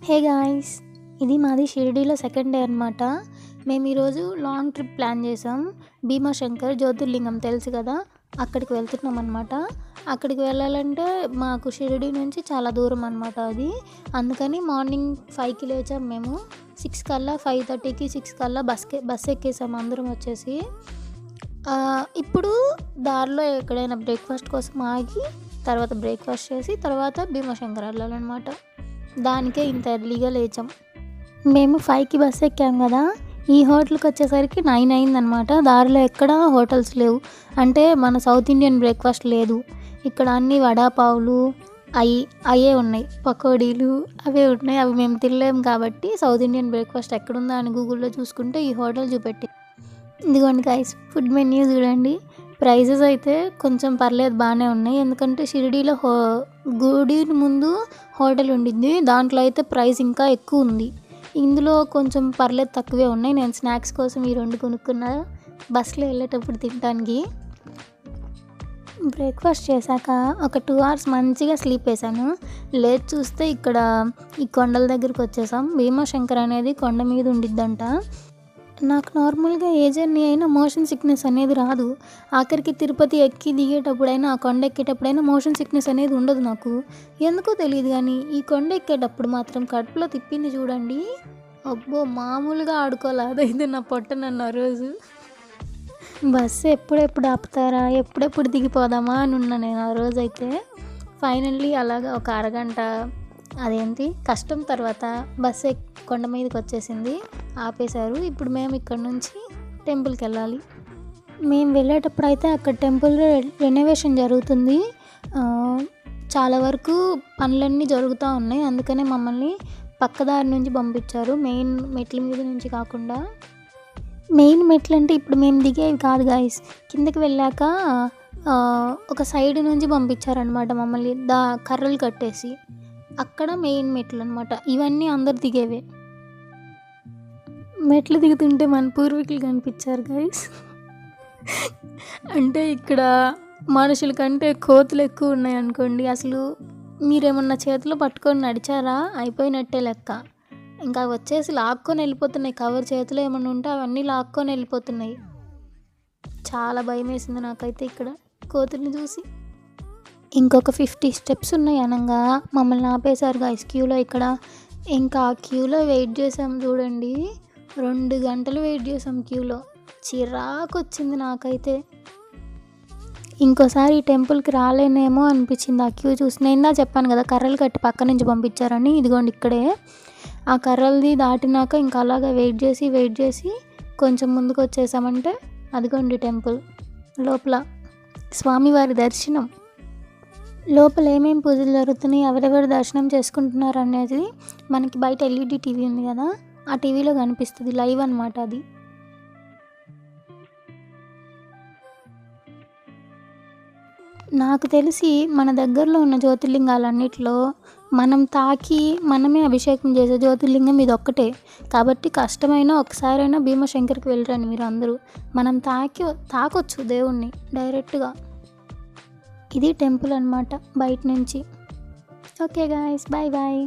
Hey guys, ఇది మాది షిరిడీలో సెకండ్ డే అనమాట. మేము ఈరోజు లాంగ్ ట్రిప్ ప్లాన్ చేసాం. భీమాశంకర్ జ్యోతిర్లింగం తెలుసు కదా, అక్కడికి వెళ్తున్నాం అనమాట. అక్కడికి వెళ్ళాలంటే మాకు షిరిడీ నుంచి చాలా దూరం అనమాట అది. అందుకని మార్నింగ్ 5కి లేచాం మేము. 6 కల్లా 5:30కి 6 కల్లా బస్ ఎక్కేసాము అందరం వచ్చేసి. ఇప్పుడు దారిలో ఎక్కడైనా బ్రేక్ఫాస్ట్ కోసం ఆగి తర్వాత బ్రేక్ఫాస్ట్ చేసి తర్వాత భీమాశంకర్ వెళ్ళాలన్నమాట. దానికే ఇంత ఎర్లీగా లేచాం. మేము 5కి బస్సు ఎక్కాం కదా, ఈ హోటల్కి వచ్చేసరికి 9 అయిందనమాట. దారిలో ఎక్కడ హోటల్స్ లేవు, అంటే మన సౌత్ ఇండియన్ బ్రేక్ఫాస్ట్ లేదు. ఇక్కడ అన్ని వడాపావులు అయ్యే ఉన్నాయి, పకోడీలు అవే ఉన్నాయి. అవి మేము తినలేము కాబట్టి సౌత్ ఇండియన్ బ్రేక్ఫాస్ట్ ఎక్కడుందా అని గూగుల్లో చూసుకుంటే ఈ హోటల్ చూపెట్టి. ఇదిగోండి గైస్, ఫుడ్ మెన్యూ చూడండి. ప్రైజెస్ అయితే కొంచెం పర్లేదు, బాగానే ఉన్నాయి. ఎందుకంటే షిరిడీలో గుడి ముందు హోటల్ ఉండింది, దాంట్లో అయితే ప్రైస్ ఇంకా ఎక్కువ ఉంది. ఇందులో కొంచెం పర్లేదు, తక్కువే ఉన్నాయి. నేను స్నాక్స్ కోసం ఈ 2 కొనుక్కున్నా బస్సులో వెళ్ళేటప్పుడు తినడానికి. బ్రేక్ఫాస్ట్ చేశాక ఒక 2 hours మంచిగా స్లీప్ వేసాను. లేచి చూస్తే ఇక్కడ ఈ కొండల దగ్గరికి వచ్చేసాం. భీమాశంకర్ అనేది కొండ మీద ఉండిద్దంట. నాకు నార్మల్గా ఏ జర్నీ అయినా మోషన్ సిక్నెస్ అనేది రాదు. ఆఖరికి తిరుపతి ఎక్కి దిగేటప్పుడైనా, ఆ కొండ ఎక్కేటప్పుడైనా మోషన్ సిక్నెస్ అనేది ఉండదు నాకు, ఎందుకో తెలియదు. కానీ ఈ కొండ ఎక్కేటప్పుడు మాత్రం కడుపులో తిప్పింది చూడండి, అబ్బో మామూలుగా ఆడుకోవాలి. అదైతే నా పొట్ట నన్ను ఆ రోజు. బస్సు ఎప్పుడెప్పుడు ఆపుతారా, ఎప్పుడెప్పుడు దిగిపోదామా అని ఉన్నా నేను ఆ రోజైతే. ఫైనల్లీ అలాగా ఒక అరగంట కష్టం తర్వాత బస్సు కొండ మీదకి వచ్చేసింది, ఆపేశారు. ఇప్పుడు మేము ఇక్కడ నుంచి టెంపుల్కి వెళ్ళాలి. మేము వెళ్ళేటప్పుడు అయితే అక్కడ టెంపుల్ రెనోవేషన్ జరుగుతుంది. చాలా వరకు పనులన్నీ జరుగుతూ ఉన్నాయి. అందుకనే మమ్మల్ని పక్కదారి నుంచి పంపించారు, మెయిన్ మెట్ల మీద నుంచి కాకుండా. మెయిన్ మెట్లు అంటే ఇప్పుడు మేము దిగేవి కాదు గాయస్, కిందకి వెళ్ళాక ఒక సైడ్ నుంచి పంపించారనమాట మమ్మల్ని, కర్రలు కట్టేసి. అక్కడ మెయిన్ మెట్లు అనమాట. ఇవన్నీ అందరు దిగేవే. మెట్లు దిగుతుంటే మన పూర్వీకులు కనిపించారు గైస్. అంటే ఇక్కడ మనుషుల కంటే కోతులు ఎక్కువ ఉన్నాయి అనుకోండి. అసలు మీరేమన్నా చేతిలో పట్టుకొని నడిచారా, అయిపోయినట్టే లెక్క. ఇంకా వచ్చేసి లాక్కొని వెళ్ళిపోతున్నాయి. కవర్ చేతిలో ఏమన్నా ఉంటే అవన్నీ లాక్కొని వెళ్ళిపోతున్నాయి. చాలా భయం వేసింది నాకైతే ఇక్కడ కోతుల్ని చూసి. ఇంకొక 50 steps ఉన్నాయి అనగా మమ్మల్ని ఆపేశారు గైస్ క్యూలో ఇక్కడ. ఇంకా ఆ క్యూలో వెయిట్ చేసాం చూడండి, 2 గంటలు వెయిట్ చేసాం క్యూలో. చిరాకు వచ్చింది నాకైతే. ఇంకోసారి ఈ టెంపుల్కి రాలేనేమో అనిపించింది ఆ క్యూ చూసి. నేను చెప్పాను కదా కర్రలు కట్టి పక్క నుంచి పంపించారని, ఇదిగోండి ఇక్కడే. ఆ కర్రలది దాటినాక ఇంకా అలాగా వెయిట్ చేసి కొంచెం ముందుకు వచ్చేసామంటే అదిగోండి టెంపుల్. లోపల స్వామివారి దర్శనం, లోపల ఏమేమి పూజలు జరుగుతున్నాయి, ఎవరెవరు దర్శనం చేసుకుంటున్నారు అనేది మనకి బయట LED టీవీ ఉంది కదా, ఆ టీవీలో కనిపిస్తుంది, లైవ్ అనమాట అది. నాకు తెలిసి మన దగ్గరలో ఉన్న జ్యోతిర్లింగాలన్నిటిలో మనం తాకి మనమే అభిషేకం చేసే జ్యోతిర్లింగం ఇది ఒక్కటే. కాబట్టి కష్టమైన ఒకసారైనా భీమాశంకర్కి వెళ్ళరండి మీరు అందరూ. మనం తాకొచ్చు దేవుణ్ణి డైరెక్ట్గా. ఇది టెంపుల్ అనమాట బయట నుంచి. Okay guys, bye bye.